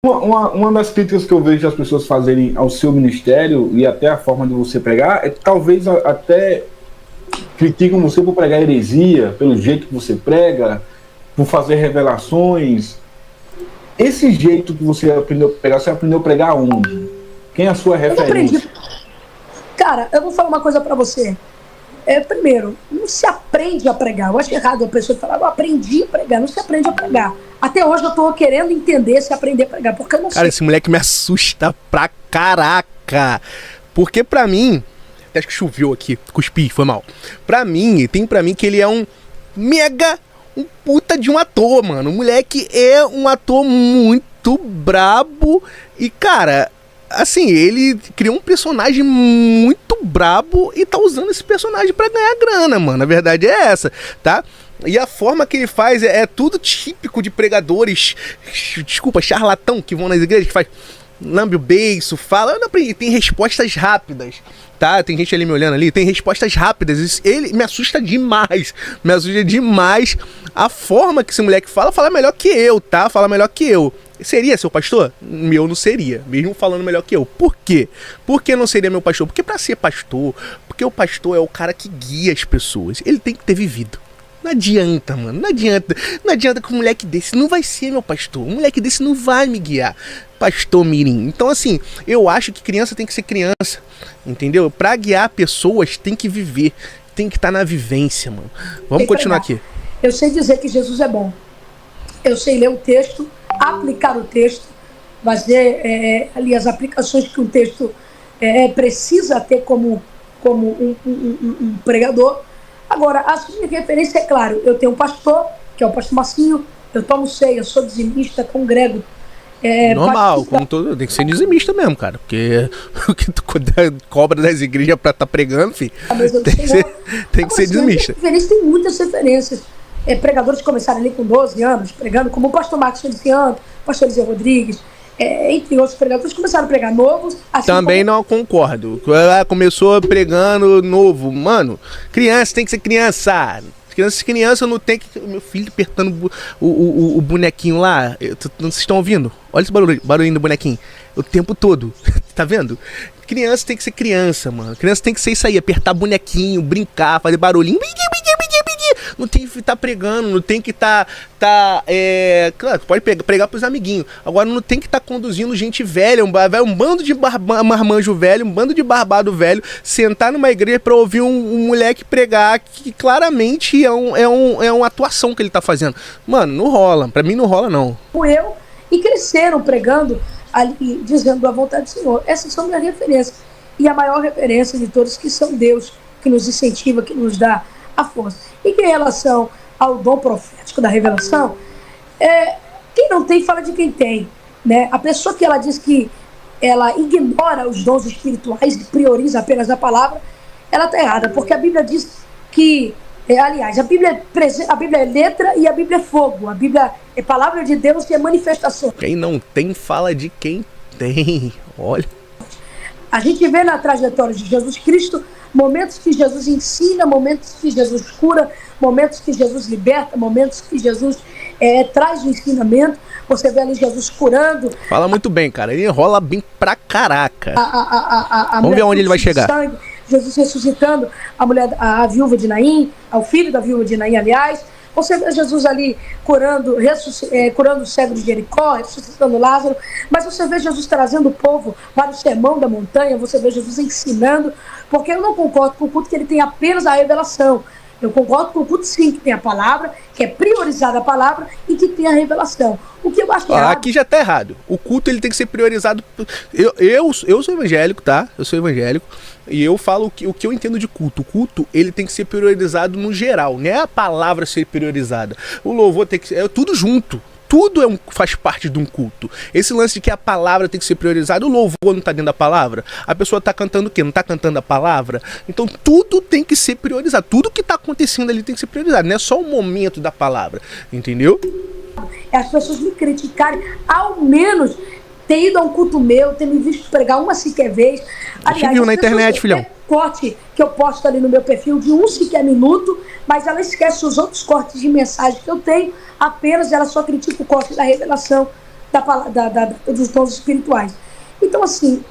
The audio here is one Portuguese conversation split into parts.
Uma das críticas que eu vejo as pessoas fazerem ao seu ministério e até a forma de você pregar é que talvez até criticam você por pregar heresia, pelo jeito que você prega, por fazer revelações. Esse jeito que você aprendeu a pregar, você aprendeu a pregar onde? Quem é a sua referência? Cara, eu vou falar uma coisa pra você. Primeiro, não se aprende a pregar. Eu acho errado a pessoa falar, eu aprendi a pregar. Não se aprende a pregar. Até hoje eu tô querendo entender se aprender a pregar, porque eu não sei. Cara, esse moleque me assusta pra caraca. Porque pra mim, até acho que choveu aqui, cuspi, foi mal. Tem pra mim que ele é um puta de um ator, mano. O moleque é um ator muito brabo e, cara, assim, ele criou um personagem muito brabo e tá usando esse personagem pra ganhar grana, mano. A verdade é essa, tá? E a forma que ele faz é tudo típico de pregadores, desculpa, charlatão, que vão nas igrejas, que faz lambe o beiço, fala, eu não aprendi, tem respostas rápidas, tá? Tem gente ali me olhando ali, tem respostas rápidas, ele me assusta demais a forma que esse moleque fala melhor que eu, tá? Fala melhor que eu. Seria seu pastor? Meu não seria, mesmo falando melhor que eu. Por quê? Por que não seria meu pastor? Porque pra ser pastor, porque o pastor é o cara que guia as pessoas, ele tem que ter vivido. Não adianta, mano, não adianta que um moleque desse não vai ser meu pastor, um moleque desse não vai me guiar, pastor mirim. Então, assim, eu acho que criança tem que ser criança, entendeu? Pra guiar pessoas tem que viver, tem que estar na vivência, mano. Vamos continuar aqui. Eu sei dizer que Jesus é bom, eu sei ler o texto, aplicar o texto, fazer ali as aplicações que um texto precisa ter como um pregador. Agora, a minha referência é claro, eu tenho um pastor, que é o pastor Massinho, eu tomo ceia, eu sou dizimista, congrego. Normal, como todo, tem que ser dizimista mesmo, cara, porque o que tu cobra das igrejas pra tá pregando, filho, tem que ser dizimista. Tem muitas referências. Pregadores que começaram ali com 12 anos, pregando, como o pastor Marcos Feliciano, o pastor Eliseu Rodrigues, entre outros pregadores, começaram a pregar novos. Assim também não concordo. Ela começou pregando novo. Mano, criança tem que ser criança. Criança não tem que... Meu filho apertando o bonequinho lá. Vocês estão ouvindo? Olha esse barulhinho do bonequinho. O tempo todo. Tá vendo? Criança tem que ser criança, mano. Criança tem que ser isso aí. Apertar bonequinho, brincar, fazer barulhinho. Não tem que estar pregando, não tem que estar... claro, pode pregar pros amiguinhos. Agora não tem que estar conduzindo gente velha, um bando de marmanjo velho, um bando de barbado velho, sentar numa igreja pra ouvir um moleque pregar que claramente é uma atuação que ele tá fazendo. Mano, não rola. Pra mim não rola, não. E cresceram pregando ali, dizendo a vontade do Senhor. Essas são minhas referências. E a maior referência de todos, que são Deus, que nos incentiva, que nos dá a força. E que em relação ao dom profético da revelação, quem não tem fala de quem tem, né? A pessoa que ela diz que ela ignora os dons espirituais e prioriza apenas a palavra, ela está errada, porque a Bíblia diz que, aliás, a Bíblia é letra e a Bíblia é fogo, a Bíblia é palavra de Deus e é manifestação. Quem não tem fala de quem tem, olha. A gente vê na trajetória de Jesus Cristo momentos que Jesus ensina, momentos que Jesus cura, momentos que Jesus liberta, momentos que Jesus traz o ensinamento. Você vê ali Jesus curando. Fala muito bem, cara. Ele enrola bem pra caraca. Vamos ver onde ele vai chegar. Sangue, Jesus ressuscitando a viúva de Naim, ao filho da viúva de Naim, aliás. Você vê Jesus ali curando o cego de Jericó, ressuscitando Lázaro, mas você vê Jesus trazendo o povo para o sermão da montanha, você vê Jesus ensinando, porque eu não concordo com o culto que ele tem apenas a revelação. Eu concordo com o culto, sim, que tem a palavra, que é priorizada a palavra e que tem a revelação. O que eu acho errado... Aqui já tá errado. O culto, ele tem que ser priorizado... Eu sou evangélico, tá? Eu sou evangélico. E eu falo o que eu entendo de culto. O culto, ele tem que ser priorizado no geral. Não é a palavra ser priorizada. O louvor tem que ser... É tudo junto. Tudo faz parte de um culto. Esse lance de que a palavra tem que ser priorizada, o louvor não tá dentro da palavra, a pessoa tá cantando o quê? Não tá cantando a palavra? Então tudo tem que ser priorizado. Tudo que tá acontecendo ali tem que ser priorizado. Não é só o momento da palavra. Entendeu? As pessoas me criticarem, ao menos ter ido a um culto meu, ter me visto pregar uma sequer vez. Aliás, viu na internet, filhão. Corte que eu posto ali no meu perfil de um sequer minuto, mas ela esquece os outros cortes de mensagem que eu tenho, apenas ela só critica o corte da revelação. dos dons espirituais. Então, assim,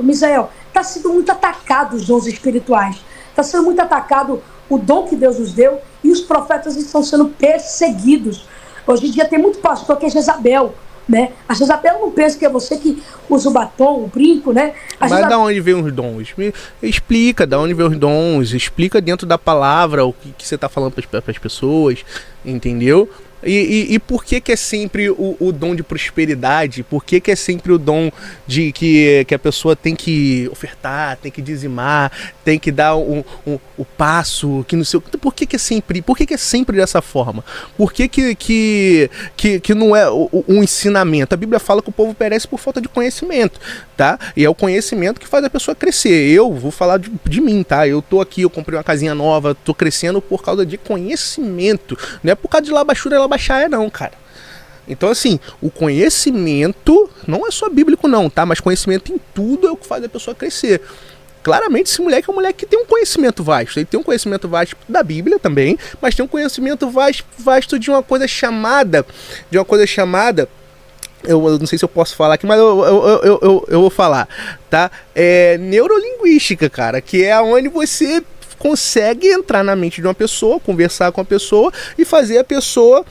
Misael, está sendo muito atacado os dons espirituais, está sendo muito atacado o dom que Deus nos deu, e os profetas estão sendo perseguidos. Hoje em dia tem muito pastor que é Jezabel, né? A Jezabel não pensa que é você que usa o batom, o brinco, né? Mas da onde vem os dons? Explica da onde vem os dons, explica dentro da palavra o que você está falando para as pessoas, entendeu? E por que é sempre o dom de prosperidade? Por que é sempre o dom de que a pessoa tem que ofertar, tem que dizimar, tem que dar o passo, que não sei. Por que é sempre dessa forma? Por que não é um ensinamento? A Bíblia fala que o povo perece por falta de conhecimento, tá? E é o conhecimento que faz a pessoa crescer. Eu vou falar de mim, tá? Eu tô aqui, eu comprei uma casinha nova, tô crescendo por causa de conhecimento. Não é por causa de labaxura, baixar não, cara. Então, assim, o conhecimento não é só bíblico não, tá? Mas conhecimento em tudo é o que faz a pessoa crescer. Claramente, esse moleque é um moleque que tem um conhecimento vasto. Ele tem um conhecimento vasto da Bíblia também, mas tem um conhecimento vasto de uma coisa chamada... Eu não sei se eu posso falar aqui, mas eu vou falar, tá? É neurolinguística, cara, que é onde você consegue entrar na mente de uma pessoa, conversar com a pessoa e fazer a pessoa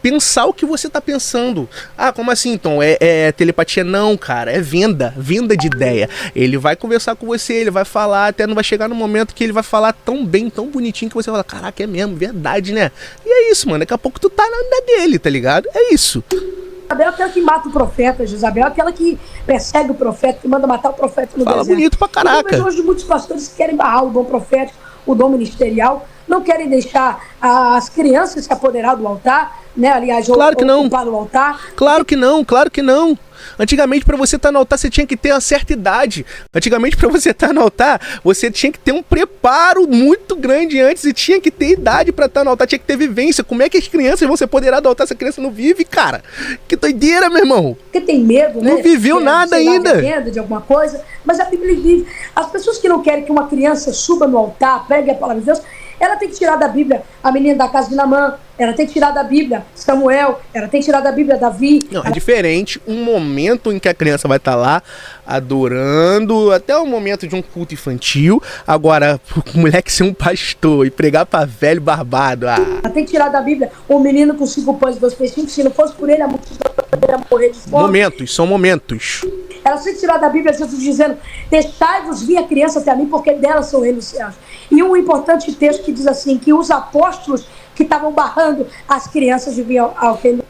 pensar o que você está pensando. Ah, como assim então? É telepatia? Não, cara, é venda de ideia. Ele vai conversar com você, ele vai falar, até não vai chegar no momento que ele vai falar tão bem, tão bonitinho, que você vai falar, caraca, é mesmo, verdade, né? E é isso, mano, daqui a pouco tu tá na dele, tá ligado? É isso. Jezabel é aquela que mata o profeta, Jezabel é aquela que persegue o profeta, que manda matar o profeta no deserto. Fala bonito pra caraca. E hoje muitos pastores querem barrar o dom profético, o dom ministerial, não querem deixar as crianças se apoderar do altar, né? Aliás, claro que não. ocupar o altar. Claro que não. Antigamente, para você estar no altar, você tinha que ter uma certa idade. Antigamente, para você estar no altar, você tinha que ter um preparo muito grande antes e tinha que ter idade para estar no altar, tinha que ter vivência. Como é que as crianças vão se apoderar do altar se a criança não vive, cara? Que doideira, meu irmão. Porque tem medo, né? Não viveu nada ainda. Medo de alguma coisa, mas a Bíblia diz, as pessoas que não querem que uma criança suba no altar, pregue a palavra de Deus, ela tem que tirar da Bíblia a menina da casa de Naamã, ela tem que tirar da Bíblia Samuel, ela tem que tirar da Bíblia Davi. Não, é diferente um momento em que a criança vai estar lá adorando, até o momento de um culto infantil. Agora, o moleque ser um pastor e pregar pra velho barbado. Ela tem que tirar da Bíblia o menino com 5 pães e 2 peixinhos, se não fosse por ele, a multidão poderia morrer de fome. São momentos. Ela tem que tirar da Bíblia Jesus dizendo, deixai-vos vir a criança até a mim, porque dela são reinos dos céus. E um importante texto que diz assim, que os apóstolos que estavam barrando as crianças de vir ao reino.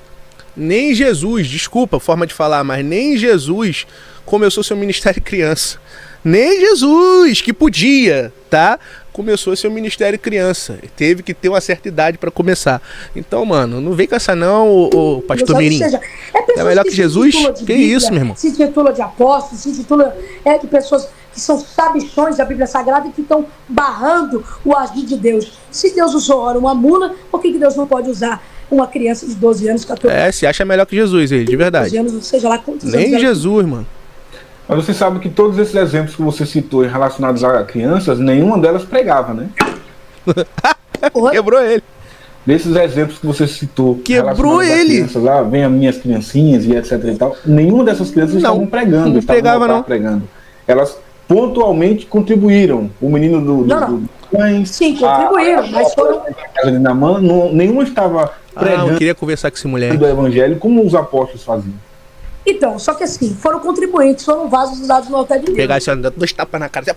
Nem Jesus, desculpa a forma de falar, mas nem Jesus começou seu ministério criança. Nem Jesus, que podia, tá? Começou seu ministério criança. Teve que ter uma certa idade para começar. Então, mano, não vem com essa não, o pastor Mirim. É melhor que Jesus? Que Bíblia, isso, meu irmão? Se titula de apóstolo, se titula de pessoas que são sabichões da Bíblia Sagrada e que estão barrando o agir de Deus. Se Deus usou ora uma mula, por que Deus não pode usar uma criança de 12 anos, 14 se acha melhor que Jesus, ele, de verdade. 12 anos, seja lá quantos Nem anos Jesus, mano. Mas você sabe que todos esses exemplos que você citou relacionados a crianças, nenhuma delas pregava, né? Quebrou ele. Desses exemplos que você citou, quebrou ele. Crianças, lá, vem as minhas criancinhas e etc e tal, nenhuma dessas crianças estavam pregando. Não pregava, não. Pregando. Elas pontualmente contribuíram. O menino do mães. Sim, contribuíram, mas foram. Nenhuma estava pregando. Eu queria conversar com esse mulher. Do evangelho, como os apóstolos faziam. Então, só que assim, foram contribuintes, foram vasos usados no altar de Deus. Pegar esse ano, 2 tapas na cara,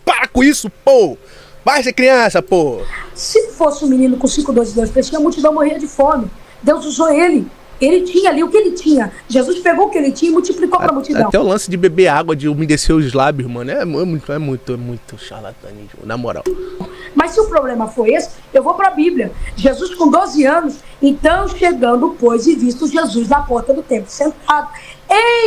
para com isso, pô! Vai ser criança, pô! Se fosse um menino com 5, 12, 2 peixinhos, a multidão morria de fome. Deus usou ele. Ele tinha ali o que ele tinha. Jesus pegou o que ele tinha e multiplicou para a multidão. Até o lance de beber água, de umedecer os lábios, mano, é muito charlatanismo, na moral. Mas se o problema foi esse, eu vou para a Bíblia. Jesus com 12 anos, então chegando, pois, e visto Jesus na porta do templo, sentado,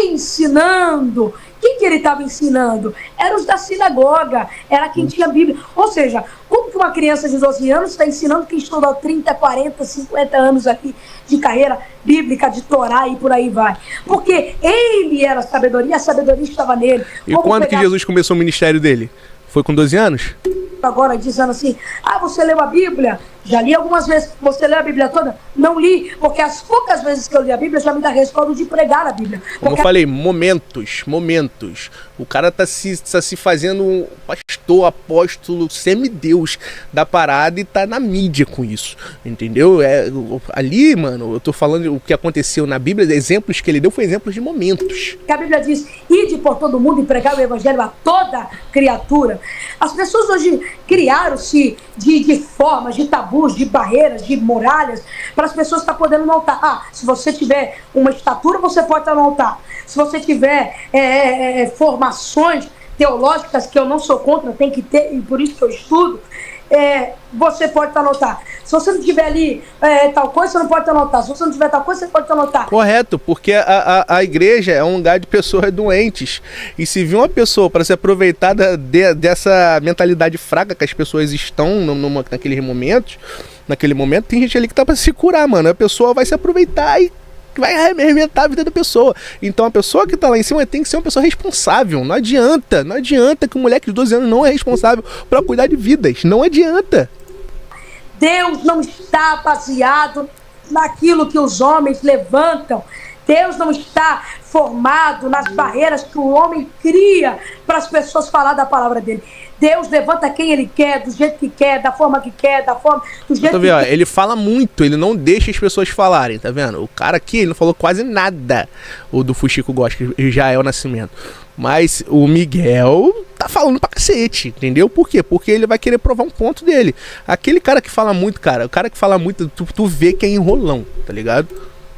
ensinando. Quem que ele estava ensinando? Eram os da sinagoga, era quem tinha Bíblia. Ou seja, como que uma criança de 12 anos está ensinando quem estudou 30, 40, 50 anos aqui de carreira bíblica, de Torá e por aí vai? Porque ele era a sabedoria estava nele. E quando que Jesus começou o ministério dele? Foi com 12 anos? Agora dizendo assim, você leu a Bíblia? Já li algumas vezes. Você leu a Bíblia toda? Não li, porque as poucas vezes que eu li a Bíblia já me dá respaldo de pregar a Bíblia. Como eu falei, momentos. O cara tá se fazendo um pastor, apóstolo, semideus da parada e tá na mídia com isso, entendeu? Ali, mano, eu tô falando o que aconteceu na Bíblia, exemplos que ele deu foi exemplos de momentos. A Bíblia diz, ide por todo mundo e pregar o evangelho a toda criatura. As pessoas hoje criaram-se de formas, de tabus, de barreiras, de muralhas, para as pessoas estar podendo no altar. Se você tiver uma estatura, você pode estar no altar. Se você tiver formações teológicas, que eu não sou contra, tem que ter, e por isso que eu estudo, você pode estar no altar. Se você não tiver ali tal coisa, você não pode estar no altar. Se você não tiver tal coisa, você pode estar no altar. Correto, porque a igreja é um lugar de pessoas doentes. E se vir uma pessoa para se aproveitar dessa mentalidade fraca que as pessoas estão naquele momento, tem gente ali que tá para se curar, mano. A pessoa vai se aproveitar e vai arrebentar a vida da pessoa. Então a pessoa que tá lá em cima tem que ser uma pessoa responsável. Não adianta que um moleque de 12 anos não é responsável para cuidar de vidas. Não adianta. Deus não está baseado naquilo que os homens levantam. Deus não está formado nas barreiras que o homem cria para as pessoas falar da palavra dele. Deus levanta quem ele quer, do jeito que quer, da forma que quer, do jeito que quer. Ele fala muito, ele não deixa as pessoas falarem, tá vendo? O cara aqui, ele não falou quase nada, o do Fuxico Gospel, já é o Nascimento. Mas o Miguel tá falando pra cacete, entendeu? Por quê? Porque ele vai querer provar um ponto dele. Aquele cara que fala muito, o cara que fala muito, tu vê que é enrolão, tá ligado?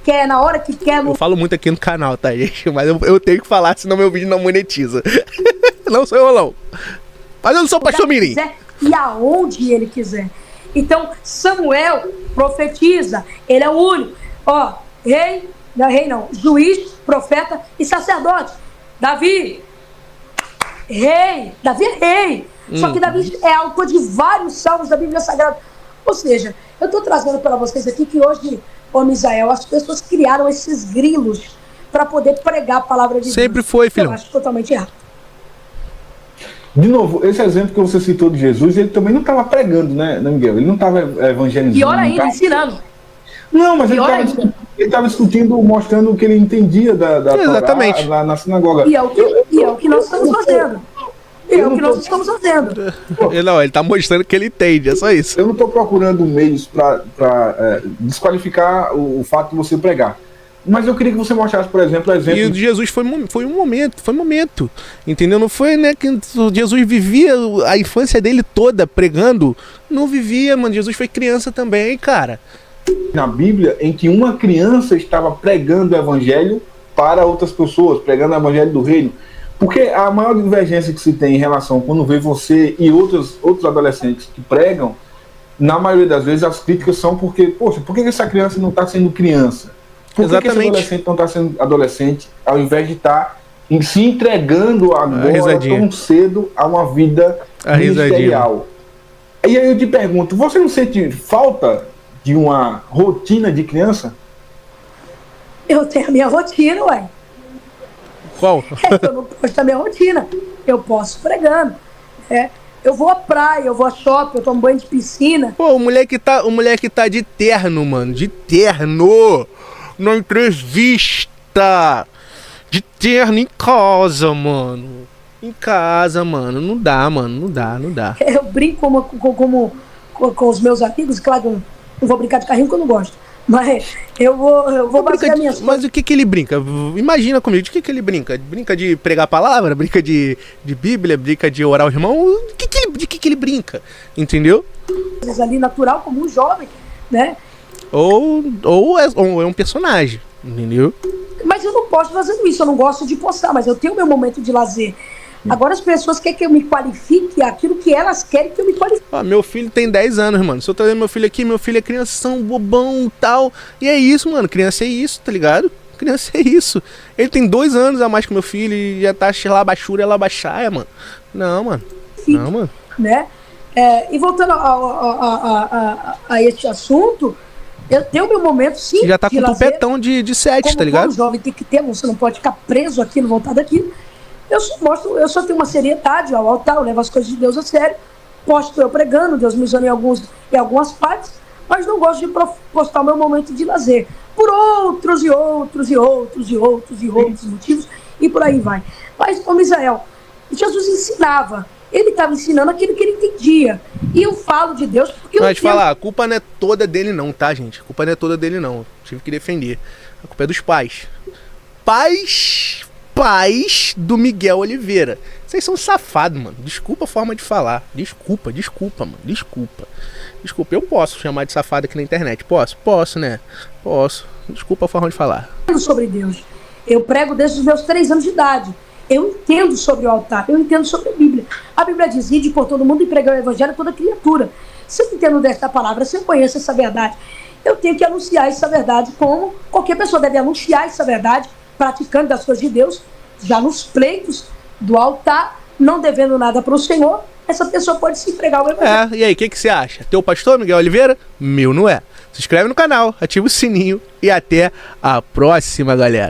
Quer, na hora que quer. Eu falo muito aqui no canal, tá, gente? Mas eu tenho que falar, senão meu vídeo não monetiza. Não sou enrolão. Mas eu não sou pastor mirim. E aonde ele quiser. Então, Samuel profetiza. Ele é o único. Rei, não, juiz, profeta e sacerdote. Davi é rei. Só que Davi é autor de vários salmos da Bíblia Sagrada. Ou seja, eu estou trazendo para vocês aqui que hoje, Misael, as pessoas criaram esses grilos para poder pregar a palavra de Deus. Sempre foi, filho. Eu acho totalmente errado. De novo, esse exemplo que você citou de Jesus, ele também não estava pregando, né, Miguel? Ele não estava evangelizando. Pior ainda, ensinando. Não, mas ele estava discutindo, mostrando o que ele entendia da exatamente. Torá na sinagoga. E é o que nós estamos fazendo. Estamos fazendo. Não, ele está mostrando que ele entende, é só isso. Eu não estou procurando meios para desqualificar o fato de você pregar. Mas eu queria que você mostrasse, por exemplo, E o de Jesus foi um momento, entendeu? Não foi, né, que Jesus vivia a infância dele toda pregando. Não vivia, mano. Jesus foi criança também, cara. Na Bíblia, em que uma criança estava pregando o evangelho para outras pessoas, pregando o evangelho do reino. Porque a maior divergência que se tem em relação quando vê você e outros adolescentes que pregam, na maioria das vezes as críticas são porque, poxa, por que essa criança não está sendo criança? Por que esse adolescente não está sendo adolescente, ao invés de estar se entregando agora tão cedo a uma vida ministerial? E aí eu te pergunto, você não sente falta de uma rotina de criança? Eu tenho a minha rotina, ué. Qual? Eu não posso ter a minha rotina. Eu posso pregando. Eu vou à praia, eu vou a shopping, eu tomo banho de piscina. Pô, o moleque tá de terno, mano. De terno. Na entrevista. De terno em casa, mano. Em casa, mano. Não dá, mano. Não dá. Eu brinco com os meus amigos. Claro que eu não vou brincar de carrinho, porque eu não gosto. Mas eu vou basear minhas coisas. Mas o que ele brinca? Imagina comigo, de que ele brinca? Brinca de pregar a palavra? Brinca de Bíblia? Brinca de orar o irmão? De que ele brinca? Entendeu? Ali natural, como um jovem, né? Ou é um personagem, entendeu? Mas eu não posso fazer isso, eu não gosto de postar, mas eu tenho meu momento de lazer. Agora as pessoas querem que eu me qualifique aquilo que elas querem que eu me qualifique. Meu filho tem 10 anos, mano. Se eu trazendo meu filho aqui, meu filho é crianção, bobão e tal. E é isso, mano. Criança é isso, tá ligado? Criança é isso. Ele tem 2 anos a mais que meu filho e já tá labachura e labachaia, mano. Não, mano. Não, mano. Né? E voltando a este assunto, eu tenho meu momento, sim. Já tá com um tupetão de 7, tá ligado? Como jovem tem que ter, você não pode ficar preso aquilo, voltado aqui. Eu só tenho uma seriedade ao altar, eu levo as coisas de Deus a sério. Posto eu pregando, Deus me usando em algumas partes, mas não gosto de postar o meu momento de lazer, por outros e outros e outros e outros e outros motivos, e por aí vai. Mas, como Israel, Jesus ensinava, ele estava ensinando aquilo que ele entendia, e eu falo de Deus porque Mas falar, a culpa não é toda dele não, tá, gente? A culpa não é toda dele não, tive que defender. A culpa é dos pais. Pais do Miguel Oliveira. Vocês são safados, mano. Desculpa a forma de falar. Desculpa, mano. Desculpa. Eu posso chamar de safado aqui na internet. Posso, né? Posso. Desculpa a forma de falar. Sobre Deus. Eu prego desde os meus 3 anos de idade. Eu entendo sobre o altar. Eu entendo sobre a Bíblia. A Bíblia diz: ide por todo mundo e pregar o evangelho a toda criatura. Se eu entendo desta palavra, se eu conheço essa verdade, eu tenho que anunciar essa verdade, como qualquer pessoa deve anunciar essa verdade, praticando das coisas de Deus, já nos pleitos do altar, não devendo nada para o Senhor. Essa pessoa pode se pregar o evangelho. E aí, o que você acha? Teu pastor, Miguel Oliveira? Meu não é. Se inscreve no canal, ativa o sininho e até a próxima, galera.